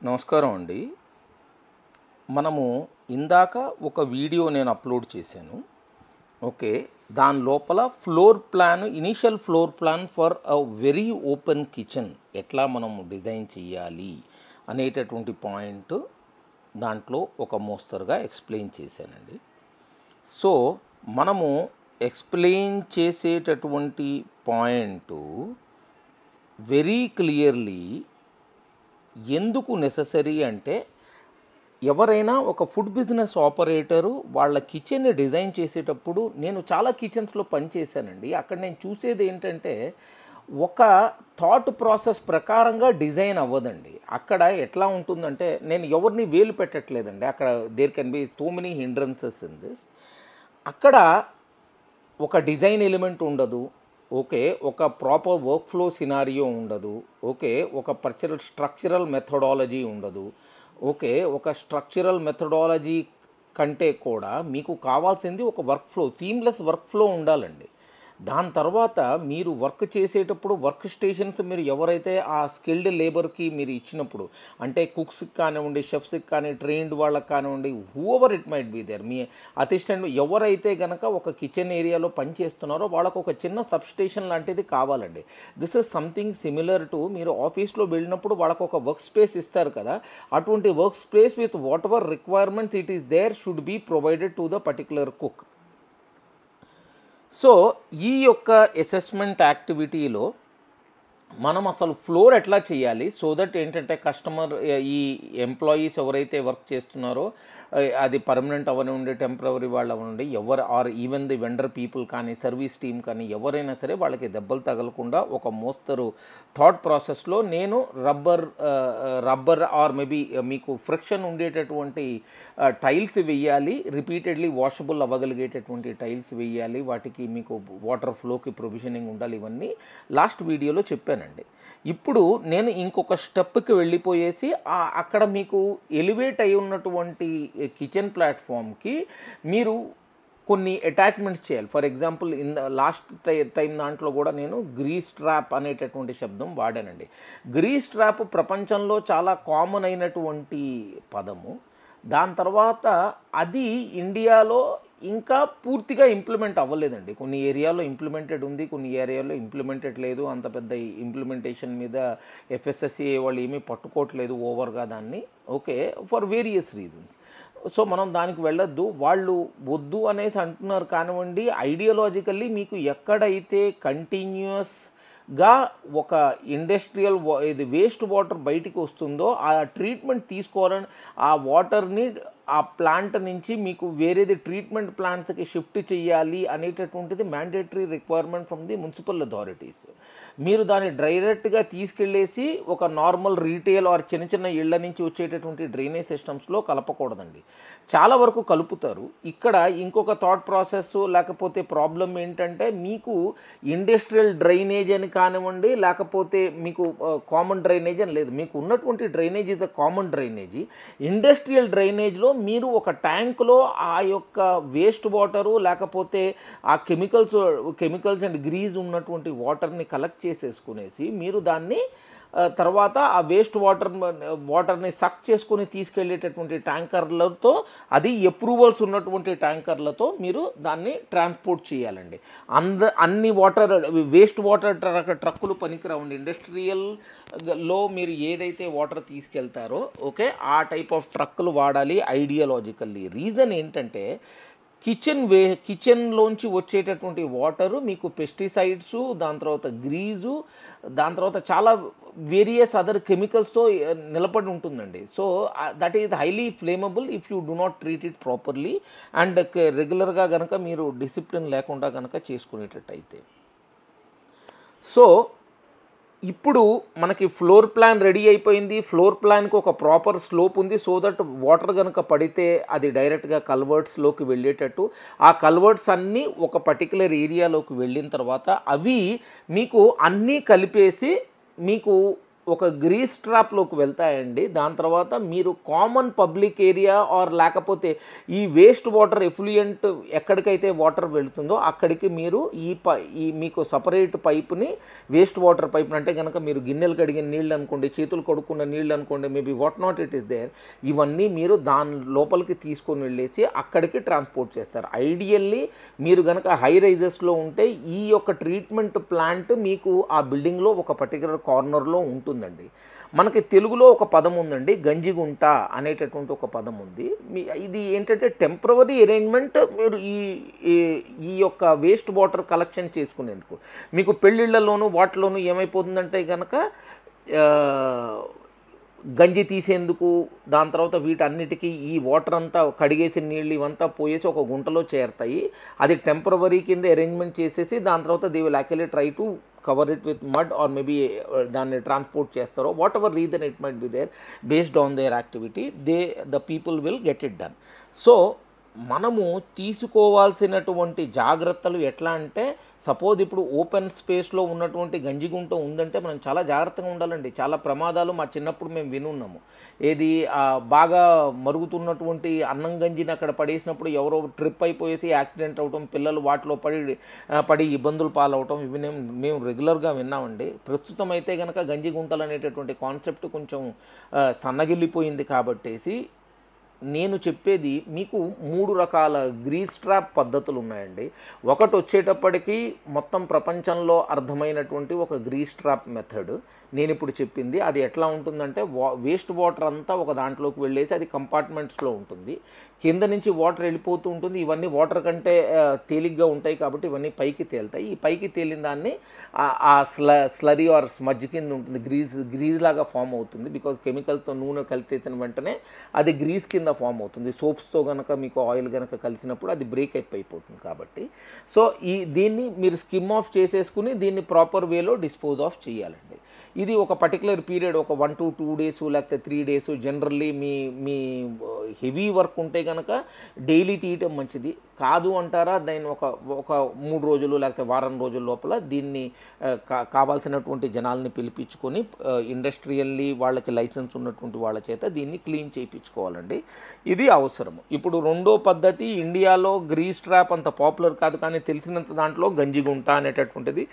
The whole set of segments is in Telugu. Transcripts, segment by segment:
నమస్కారం అండి. మనము ఇందాక ఒక వీడియో నేను అప్లోడ్ చేశాను. ఓకే. దాని లోపల initial floor plan for a very open kitchen ఎట్లా మనం డిజైన్ చేయాలి అనేటటువంటి పాయింట్ దాంట్లో ఒక మోస్తరుగా ఎక్స్ప్లెయిన్ చేశానండి. సో మనము ఎక్స్ప్లెయిన్ చేసేటటువంటి పాయింట్ వెరీ క్లియర్లీ ఎందుకు నెససరీ అంటే, ఎవరైనా ఒక ఫుడ్ బిజినెస్ ఆపరేటరు వాళ్ళ కిచెన్ని డిజైన్ చేసేటప్పుడు, నేను చాలా కిచెన్స్లో పనిచేశానండి. అక్కడ నేను చూసేది ఏంటంటే, ఒక థాట్ ప్రాసెస్ ప్రకారంగా డిజైన్ అవ్వదండి. అక్కడ ఎట్లా ఉంటుందంటే, నేను ఎవరిని వేలు పెట్టట్లేదండి, అక్కడ there can be so many hindrances in this. అక్కడ ఒక డిజైన్ ఎలిమెంట్ ఉండదు. ఓకే. ఒక ప్రాపర్ వర్క్ ఫ్లో సినారియో ఉండదు. ఓకే. ఒక స్ట్రక్చరల్ మెథడాలజీ ఉండదు. ఓకే. ఒక స్ట్రక్చరల్ మెథడాలజీ కంటే కూడా మీకు కావాల్సింది ఒక work flow, seamless work flow ఉండాలండి. దాని తర్వాత మీరు వర్క్ చేసేటప్పుడు వర్క్ స్టేషన్స్ మీరు ఎవరైతే ఆ స్కిల్డ్ లేబర్కి మీరు ఇచ్చినప్పుడు, అంటే కుక్స్కి కానివ్వండి, షెఫ్స్కి కానీ, ట్రైన్డ్ వాళ్ళకి కానివ్వండి, whoever it might be there, మీ అసిస్టెంట్ ఎవరైతే కనుక ఒక కిచెన్ ఏరియాలో పనిచేస్తున్నారో వాళ్ళకు ఒక చిన్న సబ్ స్టేషన్ లాంటిది కావాలండి. This is something similar to మీరు ఆఫీస్లో వెళ్ళినప్పుడు వాళ్ళకు ఒక వర్క్ స్పేస్ ఇస్తారు కదా, అటువంటి work space with whatever requirements it is there should be provided to the particular cook. So ఈ యొక్క అసెస్మెంట్ యాక్టివిటీలో మనం అసలు ఫ్లోర్ ఎట్లా చేయాలి, సో దట్ ఏంటంటే కస్టమర్, ఈ ఎంప్లాయీస్ ఎవరైతే వర్క్ చేస్తున్నారో, అది పర్మనెంట్ అవనివ్వండి, టెంపరరీ వాళ్ళు అవనండి, or even the vendor people కానీ, సర్వీస్ టీమ్ కానీ, ఎవరైనా సరే వాళ్ళకి దెబ్బలు తగలకుండా ఒక మోస్తరు థాట్ ప్రాసెస్లో నేను రబ్బర్ ఆర్ మేబీ మీకు ఫ్రిక్షన్ ఉండేటటువంటి టైల్స్ వేయాలి, రిపీటెడ్లీ వాషబుల్ అవ్వగలిగేటటువంటి టైల్స్ వేయాలి, వాటికి మీకు వాటర్ ఫ్లోకి ప్రొవిజనింగ్ ఉండాలి. ఇవన్నీ లాస్ట్ వీడియోలో చెప్పానండి. ఇప్పుడు నేను ఇంకొక స్టెప్కి వెళ్ళిపోయేసి అక్కడ మీకు ఎలివేట్ అయి ఉన్నటువంటి కిచెన్ ప్లాట్ఫామ్కి మీరు కొన్ని అటాచ్మెంట్స్ చేయాలి. ఫర్ ఎగ్జాంపుల్ లాస్ట్ టైం దాంట్లో కూడా నేను గ్రీస్ ట్రాప్ అనేటటువంటి శబ్దం వాడానండి. గ్రీస్ ట్రాప్ ప్రపంచంలో చాలా కామన్ అయినటువంటి పదము. దాని తర్వాత అది ఇండియాలో ఇంకా పూర్తిగా ఇంప్లిమెంట్ అవ్వలేదండి. కొన్ని ఏరియాలో ఇంప్లిమెంటెడ్ ఉంది, కొన్ని ఏరియాలో ఇంప్లిమెంటెడ్ లేదు. అంత పెద్ద ఇంప్లిమెంటేషన్ మీద FSSAI వాళ్ళు ఏమీ పట్టుకోవట్లేదు ఓవర్గా దాన్ని. Okay, for various reasons. So మనం దానికి వెళ్ళొద్దు, వాళ్ళు వద్దు అనేసి అంటున్నారు కానివ్వండి. ఐడియాలజికల్లీ మీకు ఎక్కడైతే కంటిన్యూస్గా ఒక ఇండస్ట్రియల్ ఇది వేస్ట్ వాటర్ బయటికి వస్తుందో ఆ ట్రీట్మెంట్ తీసుకోవాలని, ఆ వాటర్ని ఆ ప్లాంట్ నుంచి మీకు వేరేది ట్రీట్మెంట్ ప్లాంట్స్కి షిఫ్ట్ చేయాలి అనేటటువంటిది mandatory requirement from the municipal authorities. మీరు దాన్ని డైరెక్ట్గా తీసుకెళ్ళేసి ఒక నార్మల్ రీటైల్ ఆర్ చిన్న చిన్న ఇళ్ల నుంచి వచ్చేటటువంటి డ్రైనేజ్ సిస్టమ్స్లో కలపకూడదండి. చాలా వరకు కలుపుతారు. ఇక్కడ ఇంకొక థాట్ ప్రాసెస్ లేకపోతే ప్రాబ్లం ఏంటంటే, మీకు ఇండస్ట్రియల్ డ్రైనేజ్ అని కానివ్వండి, లేకపోతే మీకు కామన్ డ్రైనేజ్ అని లేదు. మీకు ఉన్నటువంటి డ్రైనేజ్ ఇది కామన్ డ్రైనేజీ. ఇండస్ట్రియల్ డ్రైనేజ్లో మీరు ఒక ట్యాంకులో ఆ యొక్క వేస్ట్ వాటరు లేకపోతే ఆ కెమికల్స్ అండ్ గ్రీజ్ ఉన్నటువంటి వాటర్ని కలెక్ట్ చేసేసుకునేసి మీరు దాన్ని తర్వాత ఆ వేస్ట్ వాటర్ని సక్ చేసుకొని తీసుకెళ్ళేటటువంటి ట్యాంకర్లతో, అది అప్రూవల్స్ ఉన్నటువంటి ట్యాంకర్లతో మీరు దాన్ని ట్రాన్స్పోర్ట్ చేయాలండి. అన్ని వేస్ట్ వాటర్ ట్రక్కులు పనికిరావండి. ఇండస్ట్రియల్లో మీరు ఏదైతే వాటర్ తీసుకెళ్తారో, ఓకే, ఆ టైప్ ఆఫ్ ట్రక్కులు వాడాలి ఐడియాలజికల్లీ. రీజన్ ఏంటంటే, కిచెన్లోంచి వచ్చేటటువంటి వాటరు మీకు పెస్టిసైడ్స్, దాని తర్వాత గ్రీజు, దాని తర్వాత చాలా వేరియస్ అదర్ కెమికల్స్తో నిలబడి ఉంటుందండి. So that is highly flammable if you do not treat it properly and రెగ్యులర్గా కనుక మీరు డిసిప్లిన్ లేకుండా కనుక చేసుకునేటట్టయితే. సో ఇప్పుడు మనకి ఫ్లోర్ ప్లాన్ రెడీ అయిపోయింది. ఫ్లోర్ ప్లాన్కి ఒక ప్రాపర్ స్లోప్ ఉంది, సో దట్ వాటర్ కనుక పడితే అది డైరెక్ట్గా కల్వర్ట్స్లోకి వెళ్ళేటట్టు. ఆ కల్వర్ట్స్ అన్నీ ఒక పర్టికులర్ ఏరియాలోకి వెళ్ళిన తర్వాత అవి మీకు అన్నీ కలిపేసి మీకు ఒక గ్రీస్ ట్రాప్లోకి వెళ్తాయండి. దాని తర్వాత మీరు కామన్ పబ్లిక్ ఏరియా ఆర్ లేకపోతే ఈ వేస్ట్ వాటర్ ఎఫ్లూయెంట్ ఎక్కడికైతే వాటర్ వెళుతుందో అక్కడికి మీరు ఈ మీకు సపరేట్ పైప్ని వేస్ట్ వాటర్ పైప్ అంటే కనుక మీరు గిన్నెలు కడిగిన నీళ్ళు అనుకోండి, చేతులు కడుక్కున్న నీళ్ళు అనుకోండి, maybe what not it is there, ఇవన్నీ మీరు దాని లోపలికి తీసుకొని వెళ్ళేసి అక్కడికి ట్రాన్స్పోర్ట్ చేస్తారు. ఐడియల్లీ మీరు కనుక హై రైజెస్లో ఉంటే ఈ యొక్క ట్రీట్మెంట్ ప్లాంట్ మీకు ఆ బిల్డింగ్లో ఒక పర్టికులర్ కార్నర్లో ఉంటుందండి. మనకి తెలుగులో ఒక పదం ఉందండి, గంజిగుంట అనేటటువంటి ఒక పదం ఉంది. ఇది ఏంటంటే టెంపరవరీ అరేంజ్మెంట్. మీరు ఈ యొక్క వేస్ట్ వాటర్ కలెక్షన్ చేసుకునేందుకు మీకు పెళ్ళిళ్ళలోనూ వాటిలోనూ ఏమైపోతుందంటే కనుక గంజి తీసేందుకు, దాని తర్వాత వీటన్నిటికీ ఈ వాటర్ అంతా కడిగేసిన నీళ్ళు ఇవంతా పోయేసి ఒక గుంటలో చేరుతాయి. అది టెంపరవరీ కింద అరేంజ్మెంట్ చేసేసి దాని తర్వాత they will actually try to cover it with mud or maybe దాన్ని ట్రాన్స్పోర్ట్ చేస్తారో whatever reason it might be there based on their activity the people will get it done. So మనము తీసుకోవాల్సినటువంటి జాగ్రత్తలు ఎట్లా అంటే, సపోజ్ ఇప్పుడు ఓపెన్ స్పేస్లో ఉన్నటువంటి గంజిగుంట ఉందంటే మనం చాలా జాగ్రత్తగా ఉండాలండి. చాలా ప్రమాదాలు మా చిన్నప్పుడు మేము వినున్నాము. ఏది బాగా మరుగుతున్నటువంటి అన్నం గంజిని అక్కడ పడేసినప్పుడు ఎవరో ట్రిప్ అయిపోయేసి యాక్సిడెంట్ అవటం, పిల్లలు వాటిలో పడి ఇబ్బందులు పాలవటం, ఇవి మేము రెగ్యులర్గా విన్నామండి. ప్రస్తుతం అయితే కనుక గంజిగుంటలు అనేటటువంటి కాన్సెప్ట్ కొంచెం సన్నగిల్లిపోయింది కాబట్టేసి నేను చెప్పేది మీకు 3 రకాల గ్రీస్ ట్రాప్ పద్ధతులు ఉన్నాయండి. ఒకటి వచ్చేటప్పటికి మొత్తం ప్రపంచంలో అర్థమైనటువంటి ఒక గ్రీస్ ట్రాప్ మెథడ్ నేను ఇప్పుడు చెప్పింది. అది ఎట్లా ఉంటుందంటే వేస్ట్ వాటర్ అంతా ఒక దాంట్లోకి వెళ్ళేసి అది కంపార్ట్మెంట్స్లో ఉంటుంది, కింద నుంచి వాటర్ వెళ్ళిపోతూ ఉంటుంది. ఇవన్నీ వాటర్ కంటే తేలిగ్గా ఉంటాయి కాబట్టి ఇవన్నీ పైకి తేలుతాయి. ఈ పైకి తేలిన దాన్ని ఆ స్లరీ ఆర్ స్మజ్ కింద ఉంటుంది, గ్రీజ్ లాగా ఫామ్ అవుతుంది. బికాజ్ కెమికల్స్తో నూనె కలిసేసిన వెంటనే అది గ్రీజ్ కింద ఫామ్ అవుతుంది. సోప్స్తో కనుక మీకు ఆయిల్ కనుక కలిసినప్పుడు అది బ్రేక్ అయిపోతుంది కాబట్టి. సో దీన్ని మీరు స్కిమ్ ఆఫ్ చేసేసుకుని దీన్ని ప్రాపర్ వేలో డిస్పోజ్ ఆఫ్ చేయాలండి. ఇది ఒక పర్టికులర్ పీరియడ్, ఒక 1 to 2 days లేకపోతే 3 days. జనరల్లీ మీ హెవీ వర్క్ ఉంటే కనుక డైలీ తీయటం మంచిది. కాదు అంటారా, దాన్ని ఒక 3 రోజులు లేకపోతే వారం రోజుల లోపల దీన్ని కావాల్సినటువంటి జనాల్ని పిలిపించుకొని ఇండస్ట్రియల్లీ వాళ్ళకి లైసెన్స్ ఉన్నటువంటి వాళ్ళ చేత దీన్ని క్లీన్ చేయించుకోవాలండి. ఇది అవసరము. ఇప్పుడు రెండో పద్ధతి, ఇండియాలో గ్రీస్ ట్రాప్ అంత పాపులర్ కాదు కానీ తెలిసినంత దాంట్లో గంజిగుంట అనేటటువంటిది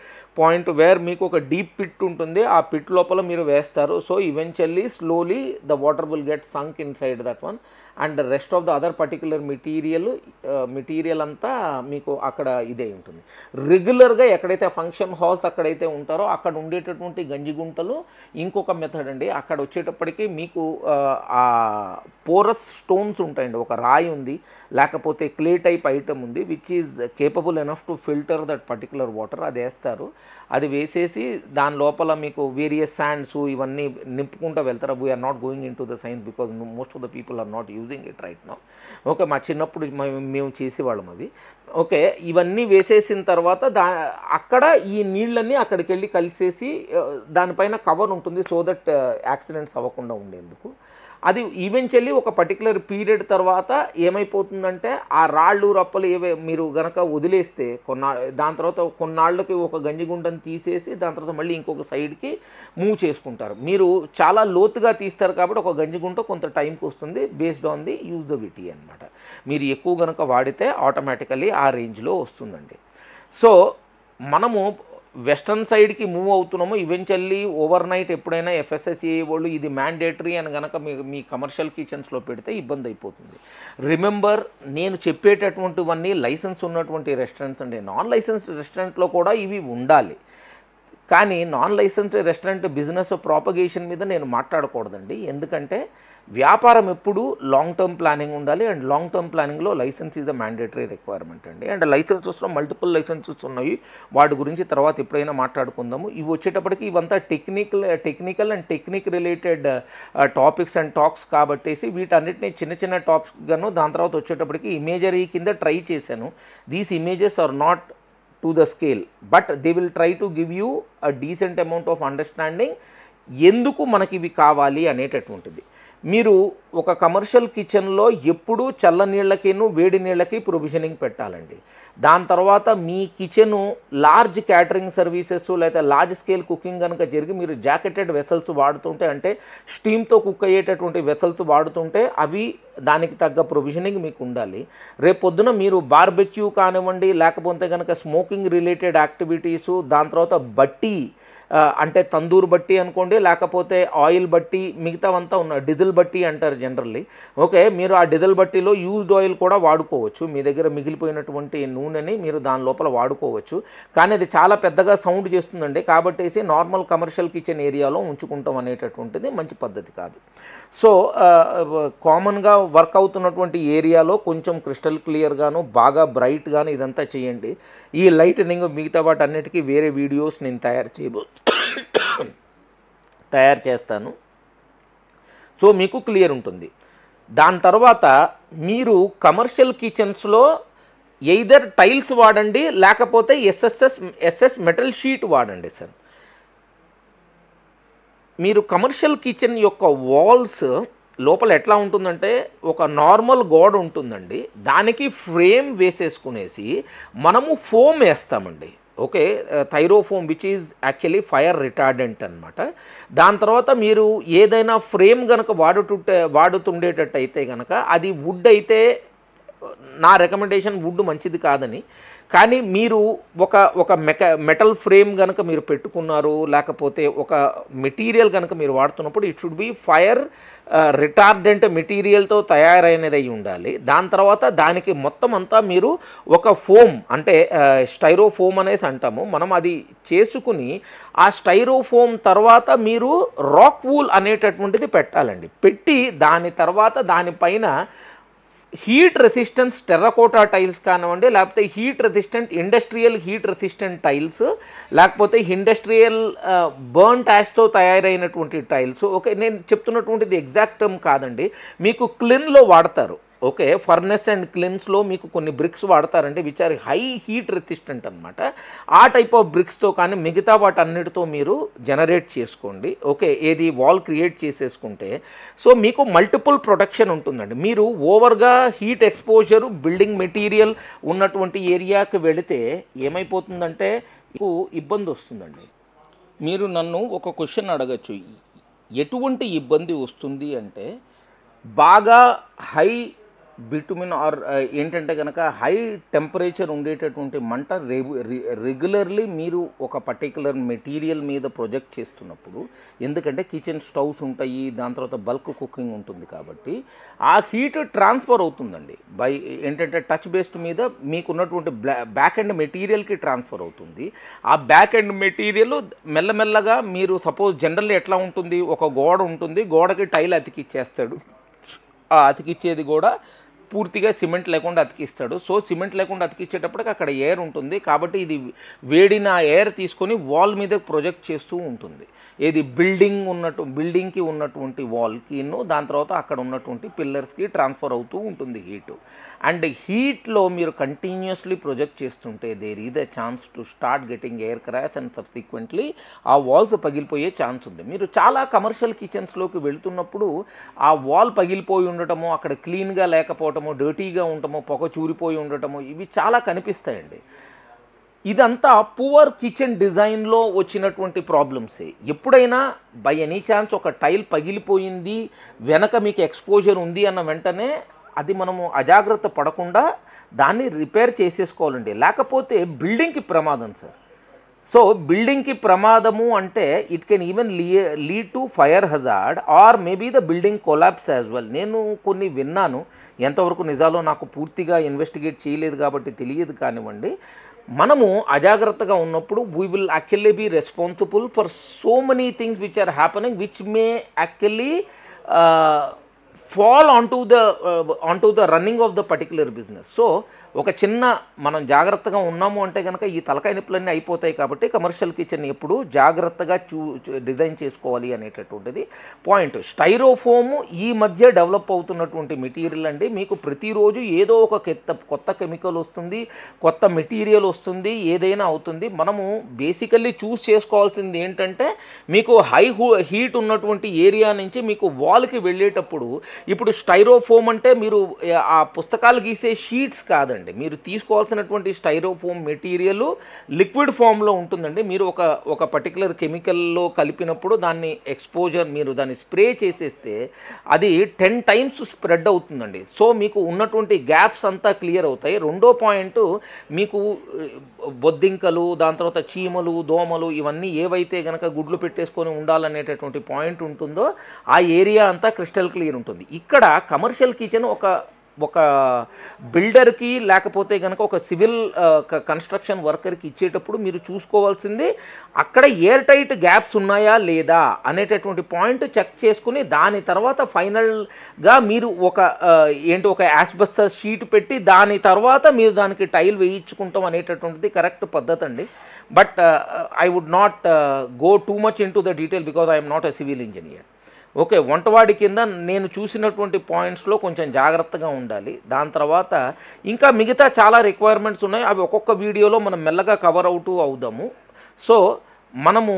పాయింట్, వేర్ మీకు ఒక డీప్ పిట్ ఉంటుంది. ఆ పిట్ లోపల మీరు వేస్తారు. So eventually slowly the water will get sunk inside that one and rest of the other particular material అంతా మీకు అక్కడ ఇదే ఉంటుంది. రెగ్యులర్గా ఎక్కడైతే ఫంక్షన్ హాల్స్ అక్కడైతే ఉంటారో అక్కడ ఉండేటటువంటి గంజిగుంటలు ఇంకొక మెథడ్ అండి. అక్కడ వచ్చేటప్పటికి మీకు ఆ పోరస్ స్టోన్స్ ఉంటాయండి. ఒక రాయి ఉంది లేకపోతే క్లే టైప్ ఐటమ్ ఉంది which is capable enough to filter that particular water. అది వేస్తారు. అది వేసేసి దాని లోపల మీకు వేరియస్ శాండ్స్ ఇవన్నీ నింపుకుంటూ వెళ్తారు. We are not going into the science because most of the people are not using it right now. Okay, మా చిన్నప్పుడు మేము చేసేవాళ్ళం అవి. ఓకే, ఇవన్నీ వేసేసిన తర్వాత అక్కడ ఈ నీళ్ళన్నీ అక్కడికి వెళ్ళి కలిసేసి దానిపైన కవర్ ఉంటుంది సో దట్ యాక్సిడెంట్స్ అవ్వకుండా ఉండేందుకు. అది ఈవెన్చువల్లీ ఒక పర్టికులర్ పీరియడ్ తర్వాత ఏమైపోతుందంటే ఆ రాళ్ళు రప్పలు మీరు గనక వదిలేస్తే దాని తర్వాత కొన్నాళ్ళకి ఒక గంజిగుంటను తీసేసి దాని తర్వాత మళ్ళీ ఇంకొక సైడ్కి మూవ్ చేసుకుంటారు. మీరు చాలా లోతుగా తీస్తారు కాబట్టి ఒక గంజిగుంట కొంత టైంకి వస్తుంది బేస్డ్ ఆన్ ది యూజబిలిటీ అనమాట. మీరు ఎక్కువ గనక వాడితే ఆటోమేటికల్లీ ఆ రేంజ్లో వస్తుందండి. సో మనము వెస్ట్రన్ సైడ్కి మూవ్ అవుతున్నాము. ఈవెన్చువల్లీ ఓవర్ నైట్ ఎప్పుడైనా FSSAI వాళ్ళు ఇది మ్యాండేటరీ అని కనుక మీ కమర్షియల్ కిచెన్స్లో పెడితే ఇబ్బంది అయిపోతుంది. రిమెంబర్, నేను చెప్పేటటువంటివన్నీ లైసెన్స్ ఉన్నటువంటి రెస్టారెంట్స్ అండి. నాన్ లైసెన్స్డ్ రెస్టారెంట్లో కూడా ఇవి ఉండాలి. కానీ non licensed restaurant business propagation మీద నేను మాట్లాడకూడదండి. ఎందుకంటే వ్యాపారం ఎప్పుడు లాంగ్ టర్మ్ ప్లానింగ్ ఉండాలి అండ్ లాంగ్ టర్మ్ ప్లానింగ్లో license is a mandatory requirement అండి. అండ్ లైసెన్సెస్లో మల్టిపుల్ లైసెన్సెస్ ఉన్నాయి, వాటి గురించి తర్వాత ఎప్పుడైనా మాట్లాడుకుందాము. ఇవి వచ్చేటప్పటికి ఇవంతా technical and technique related topics and tax కాబట్టేసి వీటన్నిటిని చిన్న చిన్న టాపిక్గాను దాని తర్వాత వచ్చేటప్పటికి ఇమేజరీ కింద ట్రై చేశాను. These images are not to the scale, but they will try to give you a decent amount of understanding ఎందుకు మనకి ఇవి కావాలి అనేటటువంటిది. మీరు ఒక కమర్షియల్ కిచెన్లో ఎప్పుడూ చల్ల నీళ్ళకిను వేడి నీళ్ళకి ప్రొవిజనింగ్ పెట్టాలండి. దాని తర్వాత మీ కిచెను లార్జ్ క్యాటరింగ్ సర్వీసెస్ లేదా లార్జ్ స్కేల్ కుకింగ్ కనుక జరిగి మీరు జాకెటెడ్ వెసల్స్ వాడుతుంటే, అంటే స్టీమ్తో కుక్ అయ్యేటటువంటి వెసల్స్ వాడుతుంటే అవి దానికి తగ్గ ప్రొవిజనింగ్ మీకు ఉండాలి. రేపు పొద్దున మీరు బార్బెక్యూ కానివ్వండి, లేకపోతే కనుక స్మోకింగ్ రిలేటెడ్ యాక్టివిటీసు, దాని తర్వాత బట్టి అంటే తందూర్ బట్టి అనుకోండి, లేకపోతే ఆయిల్ బట్టి, మిగతావంతా ఉన్న డీజిల్ బట్టి అంటారు జనరల్లీ. ఓకే, మీరు ఆ డీజిల్ బట్టీలో యూజ్డ్ ఆయిల్ కూడా వాడుకోవచ్చు. మీ దగ్గర మిగిలిపోయినటువంటి నూనెని మీరు దాని లోపల వాడుకోవచ్చు. కానీ అది చాలా పెద్దగా సౌండ్ చేస్తుందండి, కాబట్టేసి నార్మల్ కమర్షియల్ కిచెన్ ఏరియాలో ఉంచుకుంటాం అనేటటువంటిది మంచి పద్ధతి కాదు. సో కామన్గా వర్క్ అవుతున్నటువంటి ఏరియాలో కొంచెం క్రిస్టల్ క్లియర్గాను బాగా బ్రైట్గాను ఇదంతా చేయండి. ఈ లైటనింగ్ మిగతా వాటన్నిటికీ వేరే వీడియోస్ నేను తయారు చేస్తాను. సో మీకు క్లియర్ ఉంటుంది. దాని తర్వాత మీరు కమర్షియల్ కిచెన్స్లో ఎయిదర్ టైల్స్ వాడండి, లేకపోతే ఎస్ఎస్ మెటల్ షీట్ వాడండి సార్. మీరు కమర్షియల్ కిచెన్ యొక్క వాల్స్ లోపల ఎట్లా ఉంటుందంటే ఒక నార్మల్ గోడ ఉంటుందండి, దానికి ఫ్రేమ్ వేసేసుకునేసి మనము ఫోమ్ వేస్తామండి. Okay, styrofoam which is actually fire retardant అనమాట. దాని తర్వాత మీరు ఏదైనా ఫ్రేమ్ కనుక వాడుతుండేటట్టు అయితే కనుక అది వుడ్ అయితే నా రికమెండేషన్ వుడ్ మంచిది కాదని. కానీ మీరు ఒక మెటల్ ఫ్రేమ్ కనుక మీరు పెట్టుకున్నారు, లేకపోతే ఒక మెటీరియల్ కనుక మీరు వాడుతున్నప్పుడు it should be fire retardant మెటీరియల్తో తయారైనది అయి ఉండాలి. దాని తర్వాత దానికి మొత్తం అంతా మీరు ఒక ఫోమ్ అంటే స్టైరోఫోమ్ అనేసి అంటాము మనం, అది చేసుకుని ఆ స్టైరోఫోమ్ తర్వాత మీరు రాక్ వూల్ అనేటటువంటిది పెట్టాలండి. పెట్టి దాని తర్వాత దానిపైన హీట్ రెసిస్టెన్స్ టెర్రకోటా టైల్స్ కానివ్వండి, లేకపోతే ఇండస్ట్రియల్ హీట్ రెసిస్టెంట్ టైల్స్, లేకపోతే ఇండస్ట్రియల్ బర్న్ యాష్తో తయారైనటువంటి టైల్స్. ఓకే, నేను చెప్తున్నటువంటిది ఎగ్జాక్ట్ టర్మ్ కాదండి, మీకు క్లిన్లో వాడతారు. ఓకే, ఫర్నెస్ అండ్ క్లిన్స్లో మీకు కొన్ని బ్రిక్స్ వాడతారండి which are high heat resistant అనమాట. ఆ టైప్ ఆఫ్ బ్రిక్స్తో కానీ మిగతా వాటన్నిటితో మీరు జనరేట్ చేసుకోండి. ఓకే, ఏది వాల్ క్రియేట్ చేసేసుకుంటే సో మీకు మల్టిపుల్ ప్రొటెక్షన్ ఉంటుందండి. మీరు ఓవర్గా హీట్ ఎక్స్పోజరు బిల్డింగ్ మెటీరియల్ ఉన్నటువంటి ఏరియాకి వెళితే ఏమైపోతుందంటే మీకు ఇబ్బంది వస్తుందండి. మీరు నన్ను ఒక క్వశ్చన్ అడగచ్చు, ఎటువంటి ఇబ్బంది వస్తుంది అంటే బాగా హై బిటుమిన్ ఆర్ ఏంటంటే కనుక హై టెంపరేచర్ ఉండేటటువంటి మంట రెగ్యులర్లీ మీరు ఒక పర్టికులర్ మెటీరియల్ మీద ప్రొజెక్ట్ చేస్తున్నప్పుడు, ఎందుకంటే కిచెన్ స్టవ్స్ ఉంటాయి, దాని తర్వాత బల్క్ కుకింగ్ ఉంటుంది కాబట్టి ఆ హీట్ ట్రాన్స్ఫర్ అవుతుందండి బై ఏంటంటే టచ్ బేస్డ్ మీద మీకున్నటువంటి బ్యాక్ ఎండ్ మెటీరియల్కి ట్రాన్స్ఫర్ అవుతుంది. ఆ బ్యాక్ ఎండ్ మెటీరియల్ మెల్లమెల్లగా మీరు సపోజ్ జనరల్లీ ఎట్లా ఉంటుంది, ఒక గోడ ఉంటుంది, గోడకి టైల్ అతికిచ్చేస్తాడు, ఆ అతికిచ్చేది కూడా పూర్తిగా సిమెంట్ లేకుండా అతికిస్తాడు. సో సిమెంట్ లేకుండా అతికిచ్చేటప్పటికి అక్కడ ఎయిర్ ఉంటుంది కాబట్టి ఇది వేడిన ఎయిర్ తీసుకొని వాల్ మీద ప్రొజెక్ట్ చేస్తూ ఉంటుంది. ఏది బిల్డింగ్కి ఉన్నటువంటి వాల్కిను దాని తర్వాత అక్కడ ఉన్నటువంటి పిల్లర్స్కి ట్రాన్స్ఫర్ అవుతూ ఉంటుంది హీటు. అండ్ హీట్లో మీరు కంటిన్యూస్లీ ప్రొజెక్ట్ చేస్తుంటే there is a chance to start getting air crash and subsequently ఆ వాల్స్ పగిలిపోయే ఛాన్స్ ఉంది. మీరు చాలా కమర్షియల్ కిచెన్స్లోకి వెళ్తున్నప్పుడు ఆ వాల్ పగిలిపోయి ఉండటము, అక్కడ క్లీన్గా లేకపోవటము, డర్టీగా ఉండటము, పొగ చూరిపోయి ఉండటము, ఇవి చాలా కనిపిస్తాయండి. ఇదంతా పువర్ కిచెన్ డిజైన్లో వచ్చినటువంటి ప్రాబ్లమ్సే. ఎప్పుడైనా బై ఎనీ ఛాన్స్ ఒక టైల్ పగిలిపోయింది, వెనక మీకు ఎక్స్పోజర్ ఉంది అన్న వెంటనే అది మనము అజాగ్రత్త పడకుండా దాన్ని రిపేర్ చేసేసుకోవాలండి, లేకపోతే బిల్డింగ్కి ప్రమాదం సార్. సో బిల్డింగ్కి ప్రమాదము అంటే it can even lead to fire hazard or maybe the building collapse as well. నేను కొన్ని విన్నాను, ఎంతవరకు నిజాలో నాకు పూర్తిగా ఇన్వెస్టిగేట్ చేయలేదు కాబట్టి తెలియదు కానివ్వండి. మనము అజాగ్రత్తగా ఉన్నప్పుడు we will actually be responsible for so many things which are happening which may actually fall onto the running of the particular business. So ఒక చిన్న మనం జాగ్రత్తగా ఉన్నాము అంటే కనుక ఈ తలకాయ నొప్పులన్నీ అయిపోతాయి. కాబట్టి కమర్షియల్ కిచెన్ ఎప్పుడు జాగ్రత్తగా డిజైన్ చేసుకోవాలి అనేటటువంటిది పాయింట్. స్టైరోఫోమ్ ఈ మధ్య డెవలప్ అవుతున్నటువంటి మెటీరియల్ అండి. మీకు ప్రతిరోజు ఏదో ఒక కొత్త కెమికల్ వస్తుంది, కొత్త మెటీరియల్ వస్తుంది, ఏదైనా అవుతుంది. మనము బేసికల్లీ చూస్ చేసుకోవాల్సింది ఏంటంటే మీకు హీట్ ఉన్నటువంటి ఏరియా నుంచి మీకు వాల్కి వెళ్ళేటప్పుడు, ఇప్పుడు స్టైరోఫోమ్ అంటే మీరు ఆ పుస్తకాలు గీసే షీట్స్ కాదండి. మీరు తీసుకోవాల్సినటువంటి స్టైరోఫోమ్ మెటీరియల్ లిక్విడ్ ఫామ్లో ఉంటుందండి. మీరు ఒక పర్టికులర్ కెమికల్లో కలిపినప్పుడు దాన్ని ఎక్స్పోజర్ మీరు దాన్ని స్ప్రే చేసేస్తే అది 10 times స్ప్రెడ్ అవుతుందండి. సో మీకు ఉన్నటువంటి గ్యాప్స్ అంతా క్లియర్ అవుతాయి. రెండో పాయింట్, మీకు బొద్దింకలు, దాని తర్వాత చీమలు, దోమలు ఇవన్నీ ఏవైతే కనుక గుడ్లు పెట్టేసుకొని ఉండాలనేటటువంటి పాయింట్ ఉంటుందో ఆ ఏరియా అంతా క్రిస్టల్ క్లియర్ ఉంటుంది. ఇక్కడ కమర్షియల్ కిచెన్ ఒక బిల్డర్కి లేకపోతే కనుక ఒక సివిల్ కన్స్ట్రక్షన్ వర్కర్కి ఇచ్చేటప్పుడు మీరు చూసుకోవాల్సింది అక్కడ ఎయిర్ టైట్ గ్యాప్స్ ఉన్నాయా లేదా అనేటటువంటి పాయింట్ చెక్ చేసుకుని దాని తర్వాత ఫైనల్గా మీరు ఒక యాస్బెస్టాస్ షీట్ పెట్టి దాని తర్వాత మీరు దానికి టైల్ వేయించుకుంటాం అనేటటువంటిది కరెక్ట్ పద్ధతి అండి. But I would not go too much into the detail because I'm not a civil engineer. Okay, వంటవాడి కింద నేను చూసినటువంటి పాయింట్స్లో కొంచెం జాగ్రత్తగా ఉండాలి. దాని తర్వాత ఇంకా మిగతా చాలా రిక్వైర్మెంట్స్ ఉన్నాయి. అవి ఒక్కొక్క వీడియోలో మనం మెల్లగా కవర్ అవుదాము. సో మనము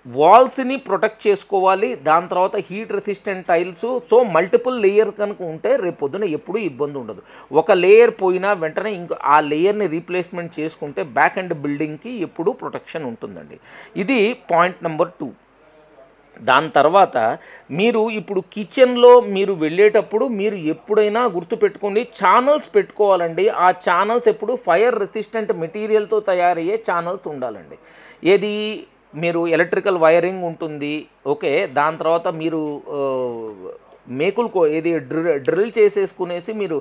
వాల్స్ని ప్రొటెక్ట్ చేసుకోవాలి. దాని తర్వాత heat resistant tiles. So multiple layer కనుక ఉంటే రేపు పొద్దున ఎప్పుడూ ఇబ్బంది ఉండదు. ఒక లేయర్ పోయినా వెంటనే ఆ లేయర్ని రీప్లేస్మెంట్ చేసుకుంటే బ్యాక్ అండ్ బిల్డింగ్కి ఎప్పుడూ ప్రొటెక్షన్ ఉంటుందండి. ఇది పాయింట్ నెంబర్ 2. దాని తర్వాత మీరు ఇప్పుడు కిచెన్లో మీరు వెళ్ళేటప్పుడు మీరు ఎప్పుడైనా గుర్తుపెట్టుకోండి, ఛానల్స్ పెట్టుకోవాలండి. ఆ ఛానల్స్ ఎప్పుడు ఫైర్ రెసిస్టెంట్ మెటీరియల్తో తయారయ్యే ఛానల్స్ ఉండాలండి. ఏది మీరు ఎలక్ట్రికల్ వైరింగ్ ఉంటుంది. ఓకే, దాని తర్వాత మీరు మేకులు డ్రిల్ చేసేసుకునేసి మీరు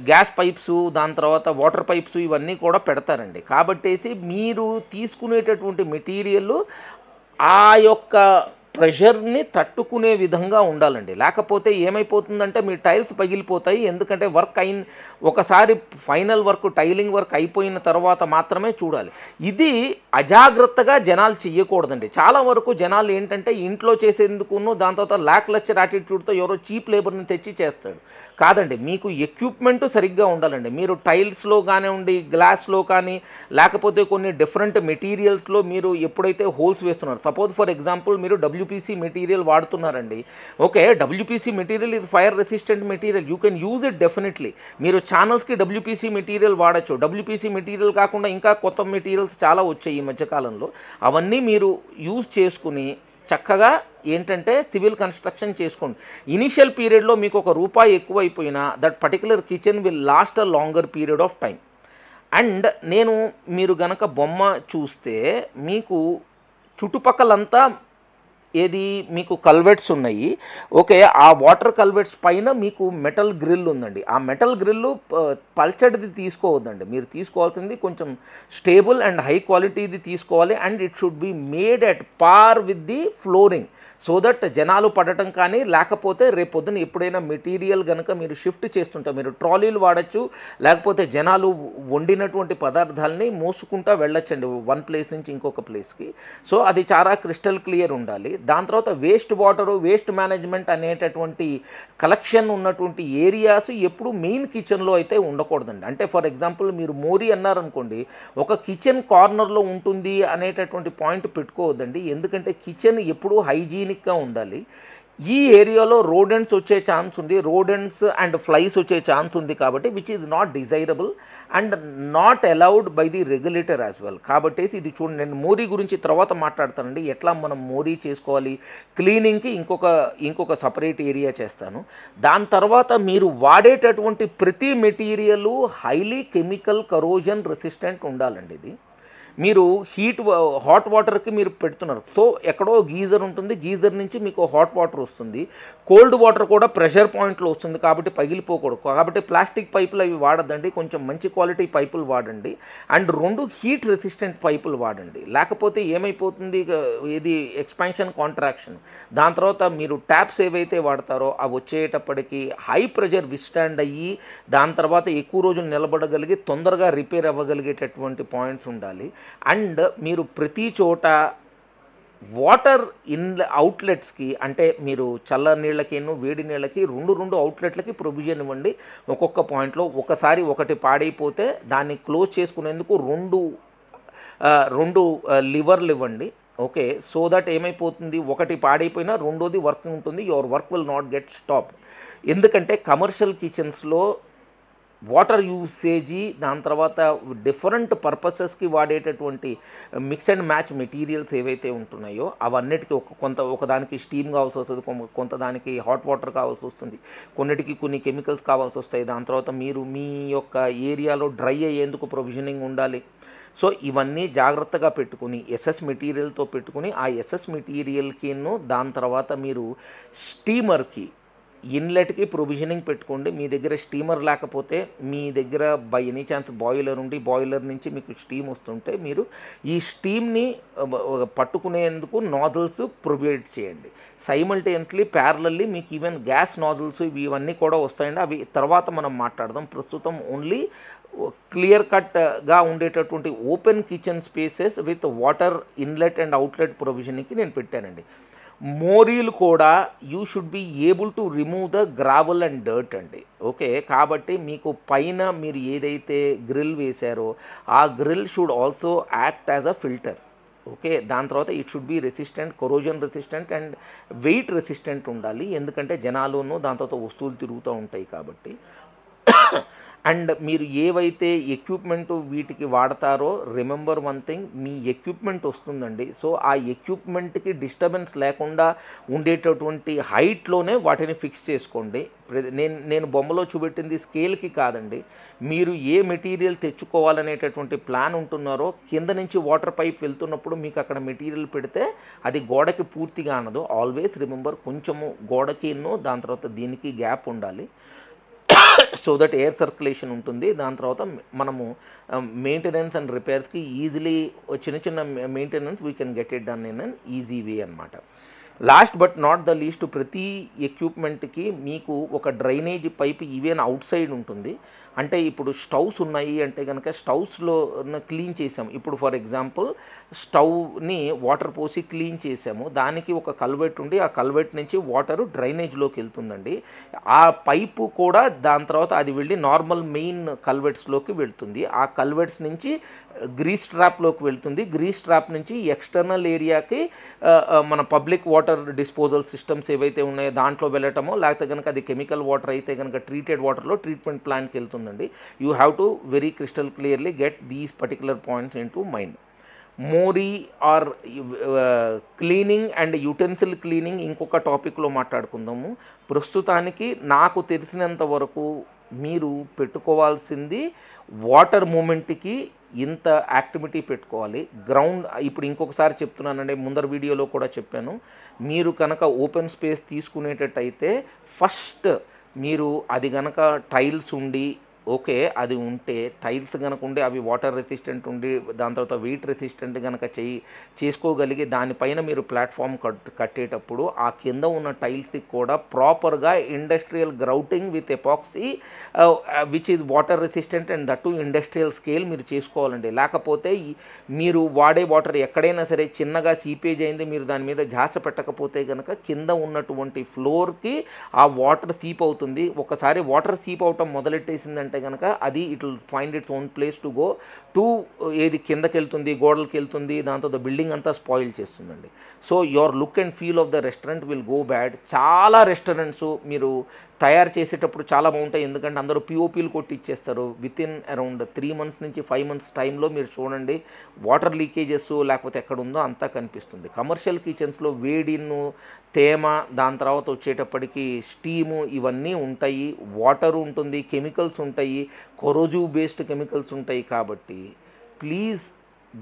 గ్యాస్ పైప్స్, దాని తర్వాత వాటర్ పైప్స్ ఇవన్నీ కూడా పెడతారండి. కాబట్టేసి మీరు తీసుకునేటటువంటి మెటీరియల్ ఆ యొక్క ప్రెషర్ని తట్టుకునే విధంగా ఉండాలండి. లేకపోతే ఏమైపోతుందంటే మీ టైల్స్ పగిలిపోతాయి. ఎందుకంటే ఒకసారి ఫైనల్ వర్క్ టైలింగ్ వర్క్ అయిపోయిన తర్వాత మాత్రమే చూడాలి. ఇది అజాగ్రత్తగా జనాలు చెయ్యకూడదండి. చాలా వరకు జనాలు ఏంటంటే ఇంట్లో చేసేందుకును దాని తర్వాత లాక్లెస్చర్ యాటిట్యూడ్తో ఎవరో చీప్ లేబర్ని తెచ్చి చేస్తాడు. కాదండి, మీకు ఎక్విప్మెంట్ సరిగ్గా ఉండాలండి. మీరు టైల్స్లో కానివ్వండి, గ్లాస్లో కానీ లేకపోతే కొన్ని డిఫరెంట్ మెటీరియల్స్లో మీరు ఎప్పుడైతే హోల్స్ వేస్తున్నారు, సపోజ్ ఫర్ ఎగ్జాంపుల్ మీరు డబ్ల్యూపీసీ మెటీరియల్ వాడుతున్నారండి. ఓకే, డబ్ల్యూపీసీ మెటీరియల్ ఇది fire resistant material, you can use it definitely. మీరు ఛానల్స్కి డబ్ల్యూపీసీ మెటీరియల్ వాడచ్చు. డబ్ల్యూపీసీ మెటీరియల్ కాకుండా ఇంకా కొత్త మెటీరియల్స్ చాలా వచ్చాయి ఈ మధ్యకాలంలో. అవన్నీ మీరు యూజ్ చేసుకుని చక్కగా ఏంటంటే సివిల్ కన్స్ట్రక్షన్ చేసుకోండి. ఇనిషియల్ పీరియడ్లో మీకు ₹1 ఎక్కువైపోయినా that particular kitchen will last a longer period of time. And మీరు గనక బొమ్మ చూస్తే మీకు చుట్టుపక్కలంతా మీకు కల్వెట్స్ ఉన్నాయి. ఓకే, ఆ వాటర్ కల్వెట్స్ పైన మీకు మెటల్ గ్రిల్ ఉందండి. ఆ మెటల్ గ్రిల్ పల్చడిది తీసుకోవద్దండి. మీరు తీసుకోవాల్సింది కొంచెం స్టేబుల్ అండ్ హై క్వాలిటీది తీసుకోవాలి. And it should be made at par with the flooring. So that జనాలు పడటం కానీ లేకపోతే రేపొద్దున ఎప్పుడైనా మెటీరియల్ కనుక మీరు షిఫ్ట్ చేస్తుంటారు, మీరు ట్రాలీలు వాడచ్చు, లేకపోతే జనాలు వండినటువంటి పదార్థాలని మోసుకుంటూ వెళ్ళొచ్చండి వన్ ప్లేస్ నుంచి ఇంకొక ప్లేస్కి. సో అది చాలా క్రిస్టల్ క్లియర్ ఉండాలి. దాని తర్వాత వేస్ట్ వాటరు, వేస్ట్ మేనేజ్మెంట్ అనేటటువంటి కలెక్షన్ ఉన్నటువంటి ఏరియాస్ ఎప్పుడు మెయిన్ కిచెన్లో అయితే ఉండకూడదండి. అంటే ఫర్ ఎగ్జాంపుల్ మీరు మోరీ అన్నారనుకోండి, ఒక కిచెన్ కార్నర్లో ఉంటుంది అనేటటువంటి పాయింట్ పెట్టుకోవద్దండి. ఎందుకంటే కిచెన్ ఎప్పుడూ హైజీనిక్గా ఉండాలి. ఈ ఏరియాలో రోడెంట్స్ వచ్చే ఛాన్స్ ఉంది, రోడెంట్స్ అండ్ ఫ్లైస్ వచ్చే ఛాన్స్ ఉంది. కాబట్టి which is not desirable and not allowed by the regulator as well. కాబట్టి ఇది చూడండి, నేను మోరీ గురించి తర్వాత మాట్లాడతానండి. ఎట్లా మనం మోరీ చేసుకోవాలి, క్లీనింగ్కి ఇంకొక సపరేట్ ఏరియా చేస్తాను. దాని తర్వాత మీరు వాడేటటువంటి ప్రతి material highly chemical corrosion resistant ఉండాలండి. ఇది మీరు హాట్ వాటర్కి మీరు పెడుతున్నారు. సో ఎక్కడో గీజర్ ఉంటుంది, గీజర్ నుంచి మీకు హాట్ వాటర్ వస్తుంది. కోల్డ్ వాటర్ కూడా ప్రెషర్ పాయింట్లో వస్తుంది కాబట్టి పగిలిపోకూడదు. కాబట్టి ప్లాస్టిక్ పైపులు అవి వాడద్దండి, కొంచెం మంచి క్వాలిటీ పైపులు వాడండి. అండ్ 2 హీట్ రెసిస్టెంట్ పైపులు వాడండి. లేకపోతే ఏమైపోతుంది, ఇది ఎక్స్పాన్షన్ కాంట్రాక్షన్. దాని తర్వాత మీరు ట్యాప్స్ ఏవైతే వాడతారో అవి వచ్చేటప్పటికి హై ప్రెషర్ విస్టాండ్ అయ్యి దాని తర్వాత ఎక్కువ రోజులు నిలబడగలిగి తొందరగా రిపేర్ అవ్వగలిగేటటువంటి పాయింట్స్ ఉండాలి. అండ్ మీరు ప్రతి చోట వాటర్ అవుట్లెట్స్కి, అంటే మీరు చల్ల నీళ్ళకి వేడి నీళ్ళకి 2 అవుట్లెట్లకి ప్రొవిజన్ ఇవ్వండి. ఒక్కొక్క పాయింట్లో ఒకసారి ఒకటి పాడైపోతే దాన్ని క్లోజ్ చేసుకునేందుకు 2 లివర్లు ఇవ్వండి. ఓకే, సో దట్ ఏమైపోతుంది, ఒకటి పాడైపోయినా రెండోది వర్క్ ఉంటుంది. Your work will not get stop. ఎందుకంటే కమర్షియల్ కిచెన్స్లో వాటర్ యూసేజీ, దాని తర్వాత డిఫరెంట్ పర్పసెస్కి వాడేటటువంటి మిక్స్ అండ్ మ్యాచ్ మెటీరియల్స్ ఏవైతే ఉంటున్నాయో అవన్నిటికీ ఒకదానికి స్టీమ్ కావాల్సి వస్తుంది, కొంత దానికి హాట్ వాటర్ కావాల్సి వస్తుంది, కొన్నిటికి కొన్ని కెమికల్స్ కావాల్సి వస్తాయి. దాని తర్వాత మీరు మీ యొక్క ఏరియాలో డ్రై అయ్యేందుకు ప్రొవిజనింగ్ ఉండాలి. సో ఇవన్నీ జాగ్రత్తగా పెట్టుకుని ఎస్ఎస్ మెటీరియల్తో పెట్టుకుని ఆ ఎస్ఎస్ మెటీరియల్కిను దాని తర్వాత మీరు స్టీమర్కి ఇన్లెట్కి ప్రొవిజనింగ్ పెట్టుకోండి. మీ దగ్గర స్టీమర్ లేకపోతే మీ దగ్గర బై ఎనీ ఛాన్స్ బాయిలర్ ఉండి బాయిలర్ నుంచి మీకు స్టీమ్ వస్తుంటే మీరు ఈ స్టీమ్ని పట్టుకునేందుకు నాజిల్స్ ప్రొవైడ్ చేయండి. సైమల్టేనియస్లీ ప్యారలల్లీ మీకు ఈవెన్ గ్యాస్ నాజిల్స్ ఇవన్నీ కూడా వస్తాయండి. అవి తర్వాత మనం మాట్లాడదాం. ప్రస్తుతం ఓన్లీ క్లియర్ కట్గా ఉండేటటువంటి open kitchen spaces with water inlet and outlet ప్రొవిజనింగ్కి నేను పెట్టానండి. మోరీలు కూడా you should be able to remove the gravel and dirt అండి. ఓకే, కాబట్టి మీకు పైన మీరు ఏదైతే గ్రిల్ వేశారో ఆ grill should also act as a filter. Okay, దాని తర్వాత it should be resistant, corrosion resistant and weight resistant ఉండాలి. ఎందుకంటే జనాలును దాని తర్వాత వస్తువులు తిరుగుతూ ఉంటాయి కాబట్టి. అండ్ మీరు ఏవైతే ఎక్విప్మెంట్ వీటికి వాడతారో రిమెంబర్ వన్ థింగ్, మీ ఎక్విప్మెంట్ వస్తుందండి. సో ఆ ఎక్విప్మెంట్కి డిస్టర్బెన్స్ లేకుండా ఉండేటటువంటి హైట్లోనే వాటిని ఫిక్స్ చేసుకోండి. నేను బొమ్మలో చూపెట్టింది స్కేల్కి కాదండి. మీరు ఏ మెటీరియల్ తెచ్చుకోవాలనేటటువంటి ప్లాన్ ఉంటున్నారో కింద నుంచి వాటర్ పైప్ వెళ్తున్నప్పుడు మీకు అక్కడ మెటీరియల్ పెడితే అది గోడకి పూర్తిగా అనదు. ఆల్వేస్ రిమెంబర్, కొంచెము గోడకి దాని తర్వాత దీనికి గ్యాప్ ఉండాలి. సో దట్ ఎయిర్ సర్క్యులేషన్ ఉంటుంది. దాని తర్వాత మనము మెయింటెనెన్స్ అండ్ రిపేర్స్కి ఈజీలీ చిన్న maintenance we can get it done in an easy way అనమాట. Last but not the least, ప్రతి ఎక్విప్మెంట్కి మీకు ఒక drainage pipe even outside ఉంటుంది. అంటే ఇప్పుడు స్టవ్స్ ఉన్నాయి అంటే కనుక స్టవ్స్లో క్లీన్ చేసాము. ఇప్పుడు ఫర్ ఎగ్జాంపుల్ స్టవ్ని వాటర్ పోసి క్లీన్ చేసాము, దానికి ఒక కల్వెట్ ఉండి ఆ కల్వెట్ నుంచి వాటరు డ్రైనేజ్లోకి వెళ్తుందండి. ఆ పైపు కూడా దాని తర్వాత అది వెళ్ళి నార్మల్ మెయిన్ కల్వెట్స్లోకి వెళ్తుంది. ఆ కల్వెట్స్ నుంచి గ్రీస్ ట్రాప్లోకి వెళ్తుంది. గ్రీస్ ట్రాప్ నుంచి ఎక్స్టర్నల్ ఏరియాకి మన పబ్లిక్ వాటర్ డిస్పోజల్ సిస్టమ్స్ ఏవైతే ఉన్నాయో దాంట్లో వెళ్ళటమో, లేకపోతే కనుక అది కెమికల్ వాటర్ అయితే కనుక ట్రీటెడ్ వాటర్లో ట్రీట్మెంట్ ప్లాన్కి వెళ్తుందండి. You have to very crystal clearly get these particular points into mind. మోరీ or cleaning and utensil cleaning ఇంకొక టాపిక్లో మాట్లాడుకుందాము. ప్రస్తుతానికి నాకు తెలిసినంత వరకు మీరు పెట్టుకోవాల్సింది వాటర్ మూమెంట్కి ఇంత యాక్టివిటీ పెట్టుకోవాలి. గ్రౌండ్ ఇప్పుడు ఇంకొకసారి చెప్తున్నానండి, ముందర వీడియోలో కూడా చెప్పాను. మీరు కనుక ఓపెన్ స్పేస్ తీసుకునేటట్టయితే ఫస్ట్ మీరు అది కనుక టైల్స్ ఉండి ఓకే అది ఉంటే, టైల్స్ కనుక ఉండి అవి వాటర్ రెసిస్టెంట్ ఉండి దాని తర్వాత వెయిట్ రెసిస్టెంట్ కనుక చేసుకోగలిగి దానిపైన మీరు ప్లాట్ఫామ్ కట్టేటప్పుడు ఆ కింద ఉన్న టైల్స్కి కూడా ప్రాపర్గా industrial grouting with epoxy which is water resistant and that to industrial scale మీరు చేసుకోవాలండి. లేకపోతే మీరు వాడే వాటర్ ఎక్కడైనా సరే చిన్నగా సీపేజ్ అయింది, మీరు దాని మీద ఝాస పెట్టకపోతే కనుక కింద ఉన్నటువంటి ఫ్లోర్కి ఆ వాటర్ సీప్ అవుతుంది. ఒకసారి వాటర్ సీప్ అవటం మొదలెట్టేసిందంటే కనుక అది it will find its own place to go to ఏది కిందకి వెళ్తుంది, గోడలకి వెళ్తుంది, దాంతో బిల్డింగ్ అంతా స్పాయిల్ చేస్తుందండి. So your look and feel of the restaurant will go bad. చాలా రెస్టారెంట్స్ మీరు తయారు చేసేటప్పుడు చాలా బాగుంటాయి, ఎందుకంటే అందరూ పిఓపీలు కొట్టి ఇచ్చేస్తారు. విత్ ఇన్ అరౌండ్ 3 months నుంచి 5 months టైంలో మీరు చూడండి వాటర్ లీకేజెస్ లేకపోతే ఎక్కడ ఉందో అంతా కనిపిస్తుంది. కమర్షియల్ కిచెన్స్లో వేడిను, తేమ, దాని తర్వాత వచ్చేటప్పటికి స్టీము ఇవన్నీ ఉంటాయి, వాటర్ ఉంటుంది, కెమికల్స్ ఉంటాయి, కొరోజివ్ బేస్డ్ కెమికల్స్ ఉంటాయి. కాబట్టి please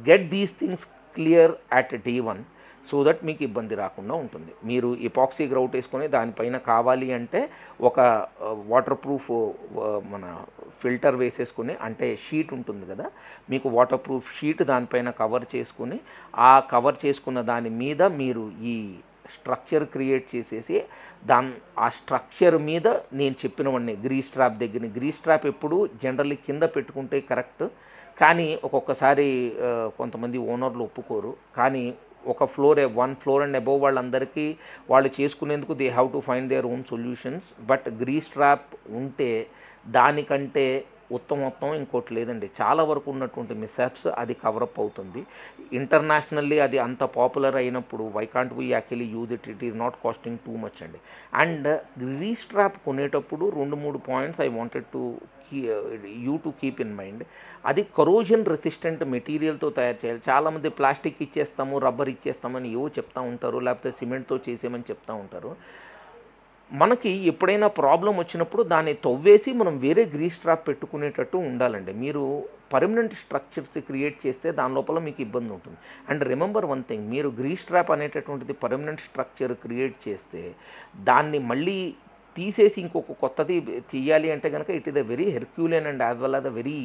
get these things clear at day 1 so that మీకు ఇబ్బంది రాకుండా ఉంటుంది. మీరు ఎపాక్సీ గ్రౌట్ వేసుకొని దానిపైన కావాలి అంటే ఒక వాటర్ ప్రూఫ్ మన ఫిల్టర్ వేసేసుకుని, అంటే షీట్ ఉంటుంది కదా, మీకు వాటర్ ప్రూఫ్ షీట్ దానిపైన కవర్ చేసుకుని, ఆ కవర్ చేసుకున్న దాని మీద మీరు ఈ స్ట్రక్చర్ క్రియేట్ చేసేసి ఆ స్ట్రక్చర్ మీద నేను చెప్పినవన్నీ గ్రీస్ ట్రాప్ దగ్గర, గ్రీస్ ట్రాప్ ఎప్పుడు జనరల్లీ కింద పెట్టుకుంటే కరెక్ట్, కానీ ఒక్కొక్కసారి కొంతమంది ఓనర్లు ఒప్పుకోరు. కానీ ఒక వన్ ఫ్లోర్ అండ్ అబోవ్ వాళ్ళందరికీ వాళ్ళు చేసుకునేందుకు they have to find their own solutions. But grease trap ఉంటే దానికంటే మొత్తం ఇంకోటి లేదండి. చాలా వరకు ఉన్నటువంటి మిస్హాప్స్ అది కవరప్ అవుతుంది. ఇంటర్నేషనల్లీ అది అంత పాపులర్ అయినప్పుడు why can't we actually use it, it is not costing too much అండి. అండ్ గ్రీస్ ట్రాప్ కొనేటప్పుడు 2-3 points I wanted to you to keep in mind. అది కరోజన్ రెసిస్టెంట్ మెటీరియల్తో తయారు చేయాలి. చాలామంది ప్లాస్టిక్ ఇచ్చేస్తాము, రబ్బర్ ఇచ్చేస్తామని ఏవో చెప్తూ ఉంటారు, లేకపోతే సిమెంట్తో చేసేమని చెప్తూ ఉంటారు. మనకి ఎప్పుడైనా ప్రాబ్లం వచ్చినప్పుడు దాన్ని తవ్వేసి మనం వేరే గ్రీస్ ట్రాప్ పెట్టుకునేటట్టు ఉండాలండి. మీరు పర్మనెంట్ స్ట్రక్చర్స్ క్రియేట్ చేస్తే దాని లోపల మీకు ఇబ్బంది ఉంటుంది. అండ్ రిమెంబర్ వన్ థింగ్, మీరు గ్రీస్ ట్రాప్ అనేటటువంటిది పర్మనెంట్ స్ట్రక్చర్ క్రియేట్ చేస్తే దాన్ని మళ్ళీ తీసేసి ఇంకొక కొత్తది తీయాలి అంటే కనుక it is a very Herculean and as well as a very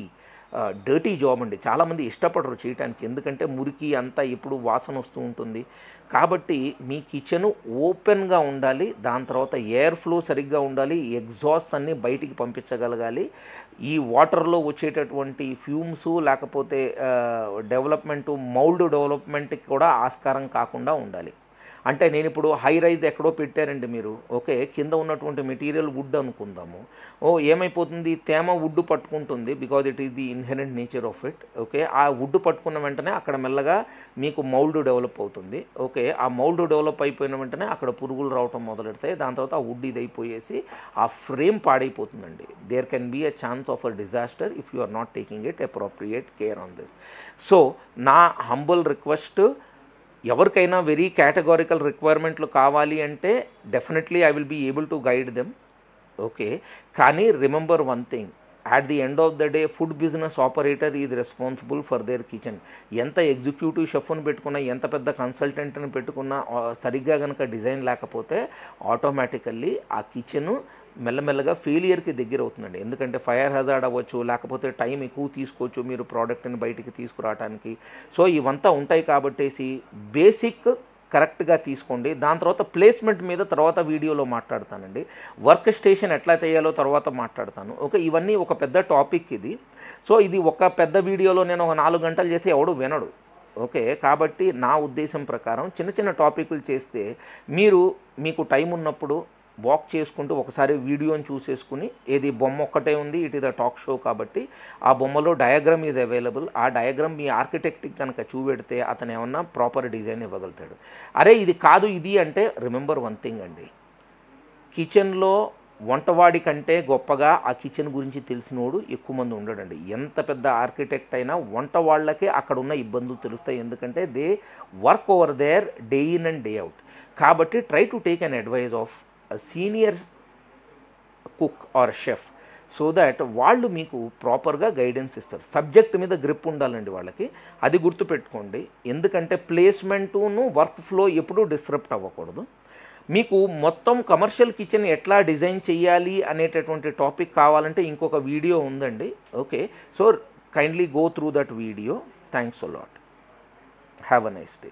dirty job అండి. చాలామంది ఇష్టపడరు చేయడానికి, ఎందుకంటే మురికి అంతా ఎప్పుడు వాసన వస్తూ ఉంటుంది. కాబట్టి మీ కిచెను ఓపెన్గా ఉండాలి, దాని తర్వాత ఎయిర్ ఫ్లో సరిగ్గా ఉండాలి, ఎగ్జాస్ట్ అన్నీ బయటికి పంపించగలగాలి. ఈ వాటర్లో వచ్చేటటువంటి ఫ్యూమ్స్ లేకపోతే డెవలప్మెంటు మౌల్డ్ డెవలప్మెంట్కి కూడా ఆస్కారం కాకుండా ఉండాలి. అంటే నేను ఇప్పుడు హై రైజ్ ఎక్కడో పెట్టారండి మీరు, ఓకే, కింద ఉన్నటువంటి మెటీరియల్ వుడ్ అనుకుందాము. ఏమైపోతుంది, తేమ వుడ్ పట్టుకుంటుంది, because it is the inherent nature of it. Okay, ఆ వుడ్ పట్టుకున్న వెంటనే అక్కడ మెల్లగా మీకు మౌల్డ్ డెవలప్ అవుతుంది. ఓకే, ఆ మౌల్డ్ డెవలప్ అయిపోయిన వెంటనే అక్కడ పురుగులు రావటం మొదలెడతాయి. దాని తర్వాత ఆ వుడ్ ఇది అయిపోయేసి ఆ ఫ్రేమ్ పాడైపోతుందండి. There can be a chance of a disaster if you are not taking it appropriate care on this. So నా హంబుల్ రిక్వెస్ట్, ఎవరికైనా వెరీ కేటగారికల్ రిక్వైర్మెంట్లు కావాలి అంటే definitely I will be able to guide them. Okay, కానీ remember one thing, at the end of the day food business operator is responsible for their kitchen. ఎంత ఎగ్జిక్యూటివ్ షెఫ్ను పెట్టుకున్నా, ఎంత పెద్ద కన్సల్టెంట్ని పెట్టుకున్నా, సరిగ్గా కనుక డిజైన్ లేకపోతే ఆటోమేటికల్లీ ఆ కిచెను మెల్లమెల్లగా ఫెయిలియర్కి దగ్గర అవుతుందండి. ఎందుకంటే ఫైర్ హజార్డ్ అవ్వచ్చు, లేకపోతే టైం ఎక్కువ తీసుకోవచ్చు మీరు ప్రోడక్ట్ని బయటికి తీసుకురావడానికి. సో ఇవంతా ఉంటాయి కాబట్టేసి బేసిక్ కరెక్ట్గా తీసుకోండి. దాని తర్వాత ప్లేస్మెంట్ మీద తర్వాత వీడియోలో మాట్లాడతానండి. వర్క్ స్టేషన్ ఎట్లా చేయాలో తర్వాత మాట్లాడతాను. ఓకే, ఇవన్నీ ఒక పెద్ద టాపిక్ ఇది. సో ఇది ఒక పెద్ద వీడియోలో నేను ఒక 4 గంటలు చేసి ఎవడు వినడు. ఓకే, కాబట్టి నా ఉద్దేశం ప్రకారం చిన్న చిన్న టాపిక్లు చేస్తే మీకు టైం ఉన్నప్పుడు వాక్ చేసుకుంటూ ఒకసారి వీడియోని చూసేసుకుని, ఏది బొమ్మ ఒక్కటే ఉంది, it is a talk show కాబట్టి ఆ బొమ్మలో డయాగ్రామ్ ఈజ్ అవైలబుల్. ఆ డయాగ్రామ్ మీ ఆర్కిటెక్ట్కి కనుక చూపెడితే అతను ఏమన్నా ప్రాపర్ డిజైన్ ఇవ్వగలుగుతాడు. అరే ఇది కాదు ఇది అంటే రిమెంబర్ వన్ థింగ్ అండి, కిచెన్లో వంటవాడి కంటే గొప్పగా ఆ కిచెన్ గురించి తెలిసినోడు ఎక్కువ మంది ఉండడండి. ఎంత పెద్ద ఆర్కిటెక్ట్ అయినా వంట వాళ్ళకే అక్కడ ఉన్న ఇబ్బందులు తెలుస్తాయి, ఎందుకంటే they work over their day in and day out. కాబట్టి try to take an advice of senior cook or chef so that వాళ్ళు మీకు ప్రాపర్గా గైడెన్స్ ఇస్తారు. సబ్జెక్ట్ మీద గ్రిప్ ఉండాలండి వాళ్ళకి, అది గుర్తుపెట్టుకోండి. ఎందుకంటే ప్లేస్మెంటును వర్క్ ఫ్లో ఎప్పుడూ డిస్టర్బ్ అవ్వకూడదు. మీకు మొత్తం కమర్షియల్ కిచెన్ ఎట్లా డిజైన్ చేయాలి అనేటటువంటి టాపిక్ కావాలంటే ఇంకొక వీడియో ఉందండి. Okay, so kindly go through that video. Thanks a lot. Have a nice day.